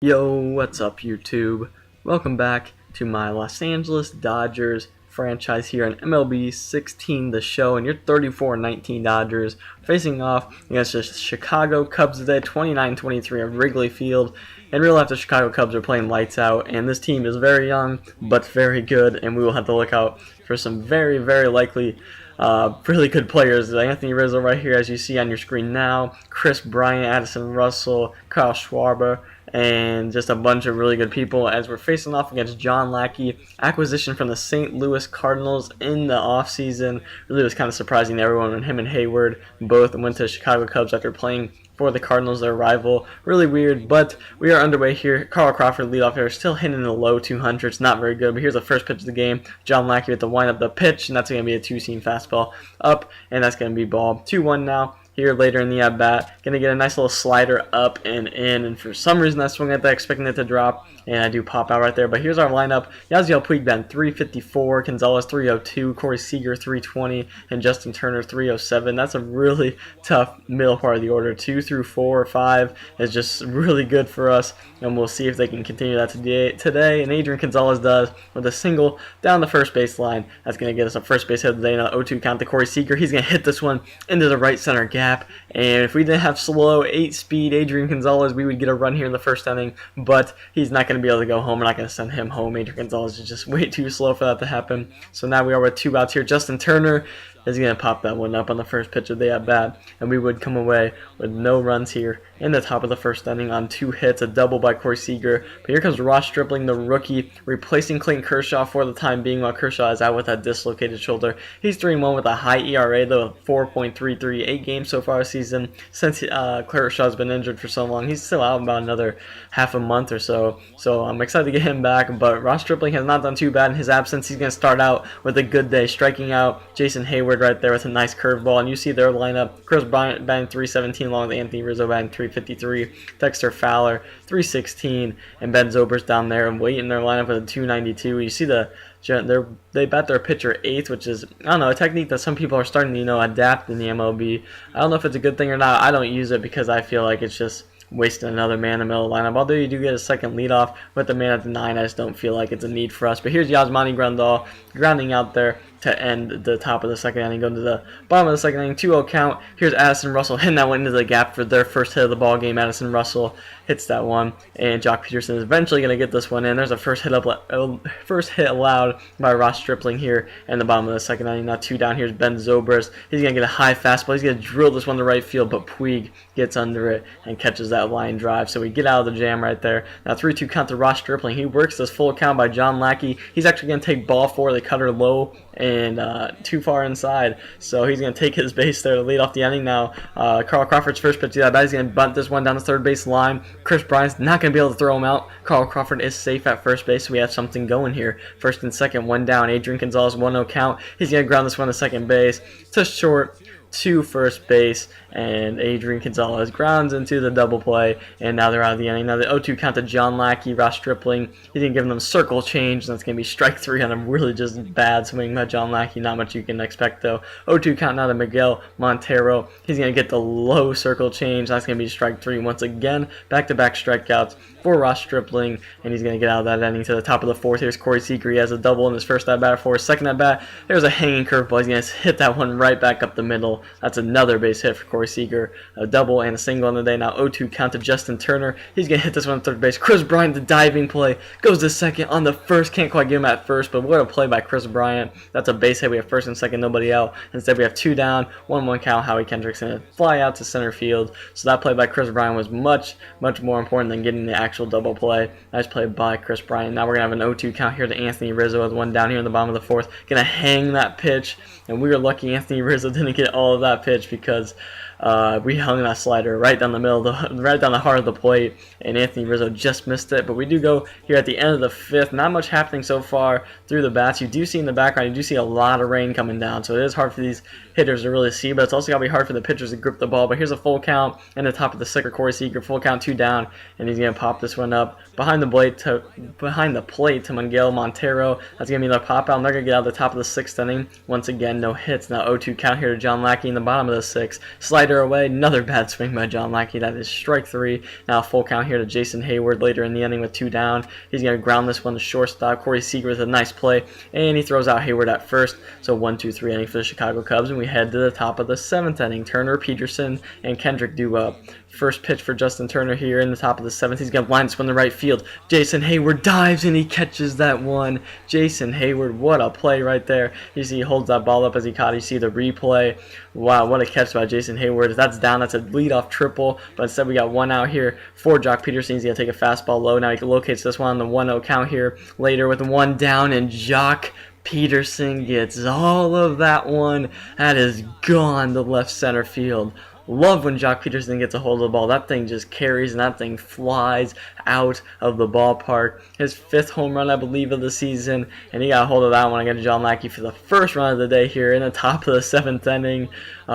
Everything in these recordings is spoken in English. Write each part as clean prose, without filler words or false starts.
Yo, what's up YouTube? Welcome back to my Los Angeles Dodgers franchise here on MLB 16 The Show, and your 34-19 Dodgers facing off against the Chicago Cubs today, 29-23 at Wrigley Field. In real life, the Chicago Cubs are playing lights out, and this team is very young but very good, and we will have to look out for some very, very likely really good players. Anthony Rizzo right here, as you see on your screen now, Chris Bryant, Addison Russell, Kyle Schwarber, and just a bunch of really good people as we're facing off against John Lackey, acquisition from the St. Louis Cardinals in the offseason. Really was kind of surprising to everyone when him and Hayward both went to the Chicago Cubs after playing for the Cardinals, their rival. Really weird, but we are underway here. Carl Crawford leadoff here, still hitting in the low 200s, not very good, but here's the first pitch of the game. John Lackey with the wind up the pitch, and that's going to be a two-seam fastball up, and that's going to be ball 2-1 now. Here later in the at-bat, going to get a nice little slider up and in, and for some reason I swung at that expecting it to drop, and I do pop out right there. But here's our lineup. Yasiel Puig batting 354, Gonzalez 302, Corey Seager 320, and Justin Turner 307. That's a really tough middle part of the order. 2 through 4 or 5 is just really good for us, and we'll see if they can continue that today. And Adrian Gonzalez does with a single down the first base line. That's going to get us a first base hit of the day. Now 0-2 count to Corey Seager. He's going to hit this one into the right center gap. And if we didn't have slow 8-speed Adrian Gonzalez, we would get a run here in the first inning, but he's not going to be able to go home. We're not going to send him home. Adrian Gonzalez is just way too slow for that to happen. So now we are with 2 outs here. Justin Turner is going to pop that one up on the first pitch of the at-bat, and we would come away with no runs here in the top of the first inning on 2 hits, a double by Corey Seager. But here comes Ross Stripling, the rookie, replacing Clayton Kershaw for the time being while Kershaw is out with that dislocated shoulder. He's 3-1 with a high ERA, though, of 4.33, 8 games so far this season. Since Kershaw's been injured for so long, he's still out about another half a month or so. So I'm excited to get him back, but Ross Stripling has not done too bad in his absence. He's going to start out with a good day, striking out Jason Hayward right there with a nice curveball, and you see their lineup. Chris Bryant batting 317 along with Anthony Rizzo batting 353, Dexter Fowler 316, and Ben Zobrist down there and waiting their lineup with a 292. You see they bat their pitcher 8th, which is, I don't know, a technique that some people are starting to adapt in the MLB. I don't know if it's a good thing or not. I don't use it because I feel like it's just wasting another man in the middle of the lineup. Although you do get a second leadoff with the man at the 9, I just don't feel like it's a need for us. But here's Yasmani Grandal grounding out there to end the top of the second inning, going to the bottom of the second inning, 2-0 count. Here's Addison Russell hitting that one into the gap for their first hit of the ball game. Addison Russell hits that one, and Jock Peterson is eventually going to get this one in. There's a first hit allowed by Ross Stripling here in the bottom of the second inning. Now 2 down. Here's Ben Zobrist. He's going to get a high fastball. He's going to drill this one to right field, but Puig gets under it and catches that line drive. So we get out of the jam right there. Now 3-2 count to Ross Stripling. He works this full count by John Lackey. He's actually going to take ball 4, the cutter low and too far inside, so he's going to take his base there to lead off the inning. Now Carl Crawford's first pitch, he's going to bunt this one down the third base line. Chris Bryant's not going to be able to throw him out. Carl Crawford is safe at first base, so we have something going here. First and second, 1 down. Adrian Gonzalez 1-0 count. He's going to ground this one to second base to short to first base, and Adrian Gonzalez grounds into the double play, and now they're out of the inning. Now the 0-2 count to John Lackey. Ross Stripling, he's going to give them circle change, and that's going to be strike 3 on a really just bad swing by John Lackey. Not much you can expect though. 0-2 count now to Miguel Montero. He's going to get the low circle change. That's going to be strike 3 once again. Back-to-back strikeouts for Ross Stripling, and he's going to get out of that inning to the top of the 4th. Here's Corey Seager. He has a double in his first at-bat. For his second at-bat, there's a hanging curveball. He's going to hit that one right back up the middle. That's another base hit for Corey Seager. A double and a single on the day. Now 0-2 count to Justin Turner. He's going to hit this one at third base. Chris Bryant, the diving play, goes to second on the first. Can't quite get him at first, but what a play by Chris Bryant. That's a base hit. We have first and second, nobody out. Instead, we have 2 down, 1-1 count. Howie Kendrick's going to fly out to center field. So that play by Chris Bryant was much, much more important than getting the actual double play. Nice play by Chris Bryant. Now we're going to have an 0-2 count here to Anthony Rizzo with 1 down here in the bottom of the 4th. Going to hang that pitch, and we were lucky Anthony Rizzo didn't get all of that pitch because we hung that slider right down the middle, right down the heart of the plate, and Anthony Rizzo just missed it. But we do go here at the end of the 5th. Not much happening so far through the bats. You do see in the background, you do see a lot of rain coming down, so it is hard for these hitters to really see, but it's also going to be hard for the pitchers to grip the ball. But here's a full count in the top of the 6th. Corey Seager, full count, 2 down, and he's going to pop this one up behind the plate to Miguel Montero. That's going to be the pop out, and they're going to get out of the top of the 6th inning. Once again, no hits. Now 0-2 count here to John Lackey in the bottom of the 6th. Slide slider away. Another bad swing by John Lackey. That is strike 3. Now full count here to Jason Hayward later in the inning with 2 down. He's going to ground this one to shortstop. Corey Seager with a nice play, and he throws out Hayward at first. So 1-2-3 inning for the Chicago Cubs, and we head to the top of the 7th inning. Turner, Peterson, and Kendrick due up. First pitch for Justin Turner here in the top of the 7th. He's going to line this one to right field. Jason Hayward dives and he catches that one. Jason Hayward, what a play right there. You see he holds that ball up as he caught it. You see the replay. Wow, what a catch by Jason Hayward. If that's down, that's a leadoff triple. But instead we got 1 out here for Jock Peterson. He's going to take a fastball low. Now he locates this one on the 1-0 count here later with 1 down, and Jock Peterson gets all of that one. That is gone to left center field. Love when Jock Peterson gets a hold of the ball. That thing just carries and that thing flies out of the ballpark. His 5th home run, I believe, of the season, and he got a hold of that one against John Lackey for the first run of the day here in the top of the 7th inning.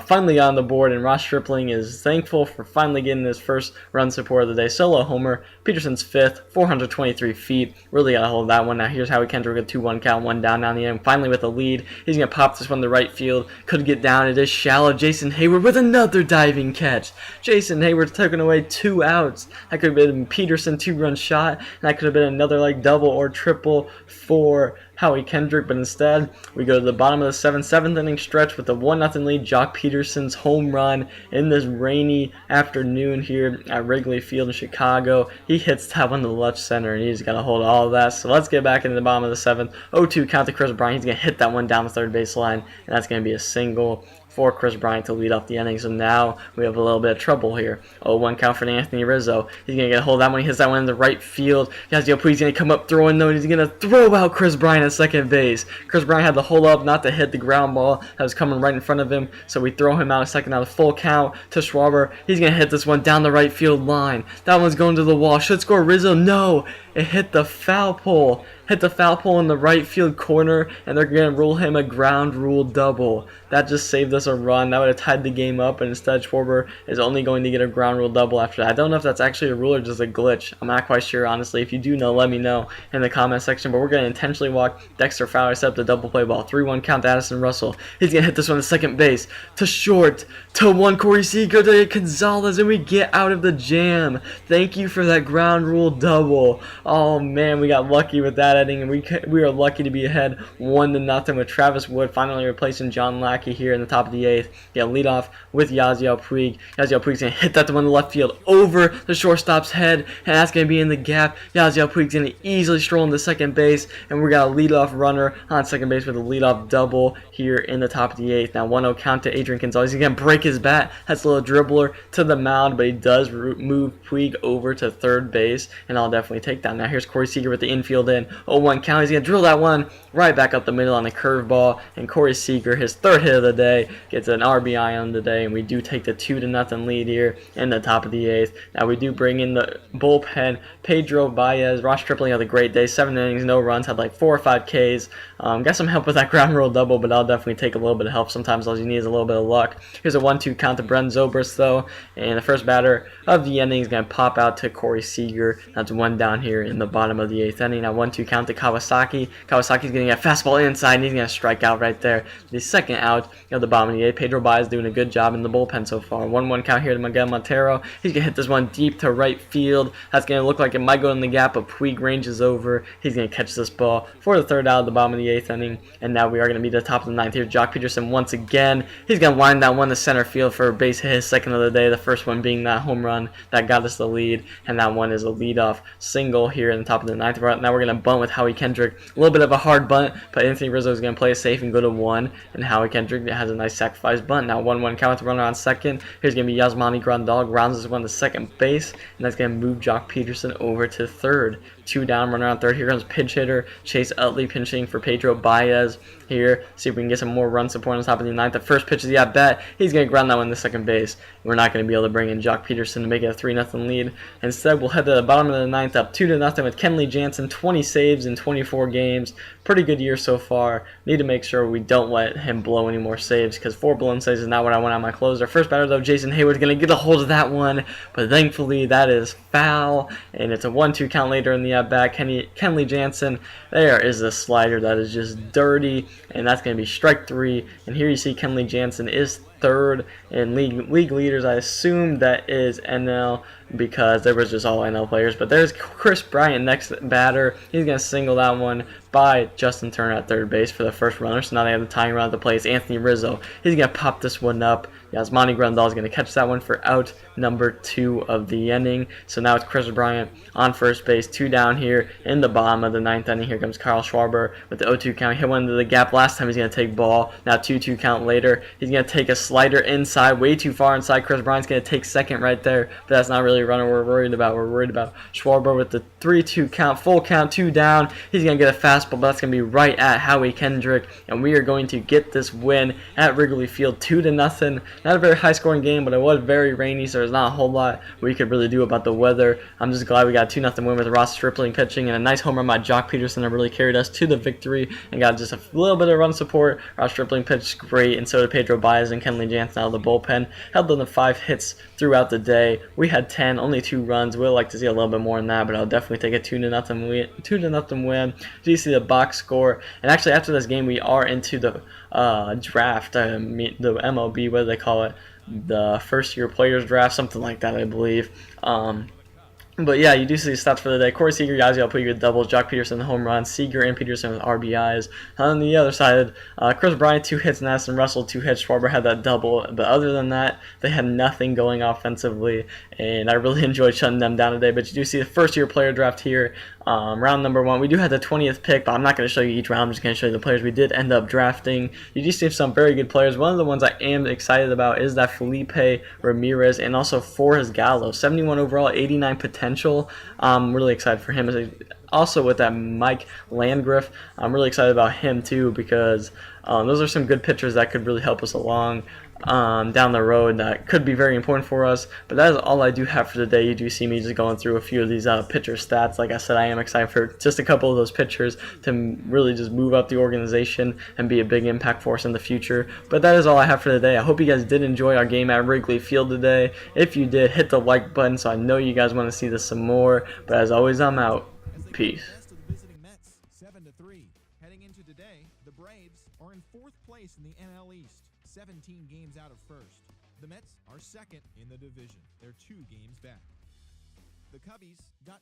Finally got on the board, and Ross Stripling is thankful for finally getting his first run support of the day. Solo homer. Peterson's 5th, 423 feet. Really got a hold of that one. Now here's Howie Kendrick with 2-1 count, 1 down the end. Finally with a lead. He's going to pop this one to right field. Could get down. It is shallow. Jason Hayward with another diving catch. Jason Hayward's taken away 2 outs. That could have been Peterson 2-run shot, and that could have been another like double or triple for Howie Kendrick, but instead we go to the bottom of the 7th inning stretch with a 1-0 lead. Jock Peterson's home run in this rainy afternoon here at Wrigley Field in Chicago. He hits that one to left center, and he's got to hold all of that. So let's get back into the bottom of the 7th. 0-2 count to Chris Bryant. He's going to hit that one down the third baseline, and that's going to be a single for Chris Bryant to lead off the inning. So now we have a little bit of trouble here. 0-1 count for Anthony Rizzo. He's going to get a hold of that one. He hits that one in the right field. Yasiel Puig's going to come up throwing though. He's going to throw out Chris Bryant at second base. Chris Bryant had to hold up not to hit the ground ball that was coming right in front of him. So we throw him out a second. Now the full count to Schwarber. He's going to hit this one down the right field line. That one's going to the wall. Should score Rizzo. No. It hit the foul pole. Hit the foul pole in the right field corner, and they're going to rule him a ground rule double. That just saved us a run. That would have tied the game up, and instead Schwarber is only going to get a ground rule double after that. I don't know if that's actually a rule or just a glitch. I'm not quite sure, honestly. If you do know, let me know in the comment section. But we're going to intentionally walk Dexter Fowler, set up the double play ball. 3-1 count to Addison Russell. He's going to hit this one to second base, to short, to 1 Corey Seager, to Gonzalez, and we get out of the jam. Thank you for that ground rule double. Oh, man, we got lucky with that inning, and we are lucky to be ahead 1-0 with Travis Wood finally replacing John Lackey here in the top of the 8th. Yeah, lead off with Yasiel Puig. Yasiel Puig's going to hit that to one in the left field over the shortstop's head, and that's going to be in the gap. Yasiel Puig's going to easily stroll into second base, and we got a leadoff runner on second base with a leadoff double here in the top of the 8th. Now 1-0 count to Adrian Gonzalez. He's going to break his bat. That's a little dribbler to the mound, but he does move Puig over to third base, and I'll definitely take that. Now here's Corey Seager with the infield in. 0-1 count. He's going to drill that one right back up the middle on a curveball, and Corey Seager, his 3rd hit of the day, gets an RBI on the day, and we do take the 2-0 lead here in the top of the 8th. Now we do bring in the bullpen. Pedro Baez. Ross Stripling had a great day. 7 innings, no runs, had like 4 or 5 Ks. Got some help with that ground rule double, but I'll definitely take a little bit of help. Sometimes all you need is a little bit of luck. Here's a 1-2 count to Brent Zobrist, though, and the first batter of the inning is going to pop out to Corey Seager. That's 1 down here in the bottom of the 8th inning. Now 1-2 count to Kawasaki. Kawasaki's getting a fastball inside, and he's going to strike out right there. The second out of the bottom of the 8th. Pedro Baez doing a good job in the bullpen so far. 1-1 count here to Miguel Montero. He's going to hit this one deep to right field. That's going to look like it might go in the gap, but Puig ranges over. He's going to catch this ball for the 3rd out of the bottom of the 8th inning. And now we are going to be to the top of the 9th here. Jock Peterson once again. He's going to wind that one to center field for a base hit, his 2nd of the day. The first one being that home run that got us the lead. And that one is a leadoff single here in the top of the 9th. Now we're going to bunt with Howie Kendrick. A little bit of a hard bunt, but Anthony Rizzo is going to play it safe and go to 1. And Howie Kendrick has a nice sacrifice bunt. Now 1-1 count with the runner on second. Here's going to be Yasmani Grandal. Grounds this one to second base. And that's going to move Jock Peterson over to 3rd. 2 down, runner on 3rd. Here comes pinch hitter Chase Utley pinching for Pedro Baez here. See if we can get some more run support on the top of the 9th. The first pitch is the at-bat. He's going to ground that one to second base. We're not going to be able to bring in Jock Peterson to make it a 3-0 lead. Instead, we'll head to the bottom of the 9th up 2-0 with Kenley Jansen. 20 saves in 24 games. Pretty good year so far. Need to make sure we don't let him blow any more saves, because 4 blown saves is not what I want on my closer. First batter, though, Jason Hayward's going to get a hold of that one, but thankfully that is foul, and it's a 1-2 count later in the at-bat. Kenley Jansen, there is a slider that is just dirty, and that's going to be strike 3. And here you see Kenley Jansen is third in league leaders. I assume that is NL because there was just all NL players. But there's Chris Bryant, next batter. He's going to single that one by Justin Turner at third base for the first runner. So now they have the tying run at the plate. It's Anthony Rizzo. He's going to pop this one up. Yasmani Grandal is going to catch that one for out number 2 of the inning. So now it's Chris Bryant on first base, 2 down here in the bottom of the 9th inning. Here comes Kyle Schwarber with the 0-2 count. Hit one into the gap last time. He's going to take ball. Now 2-2 count later. He's going to take a slider inside, way too far inside. Chris Bryant's going to take second right there, but that's not really a runner we're worried about. We're worried about Schwarber with the 3-2 count, full count, 2 down. He's going to get a fastball, but that's going to be right at Howie Kendrick, and we are going to get this win at Wrigley Field, 2-0. Not a very high-scoring game, but it was very rainy, so there's not a whole lot we could really do about the weather. I'm just glad we got a 2-0 win with Ross Stripling pitching and a nice home run by Jock Peterson that really carried us to the victory and got just a little bit of run support. Ross Stripling pitched great, and so did Pedro Baez and Kenley Jansen out of the bullpen. Held them to 5 hits throughout the day. We had 10, only 2 runs. We'd like to see a little bit more than that, but I'll definitely take a 2-0 win. 2-0 win. Do you see the box score? And actually, after this game, we are into the draft, the MLB, what do they call it? The first year players draft, something like that, I believe. But yeah, you do see the stats for the day. Corey Seager, Yazzy put you with doubles. Jock Peterson, the home run. Seager and Peterson with RBIs. On the other side, Chris Bryant, 2 hits. Madison Russell, 2 hits. Schwarber had that double. But other than that, they had nothing going offensively. And I really enjoyed shutting them down today. But you do see the first year player draft here. Round number 1. We do have the 20th pick, but I'm not going to show you each round. I'm just going to show you the players we did end up drafting. You do see some very good players. One of the ones I am excited about is that Felipe Ramirez, and also Forrest Gallo. 71 overall, 89 potential. I'm really excited for him. Also with that Mike Landgraf, I'm really excited about him too, because those are some good pitchers that could really help us along down the road, that could be very important for us. But that is all I do have for today. You do see me just going through a few of these pitcher stats. Like I said, I am excited for just a couple of those pitchers to really just move up the organization and be a big impact for us in the future. But that is all I have for today. I hope you guys did enjoy our game at Wrigley Field today. If you did, hit the like button so I know you guys want to see this some more. But as always, I'm out. Peace. Heading into today, the Braves are in 4th place in the NL East, 17 games out of 1st. The Mets are 2nd in the division. They're 2 games back. The Cubbies got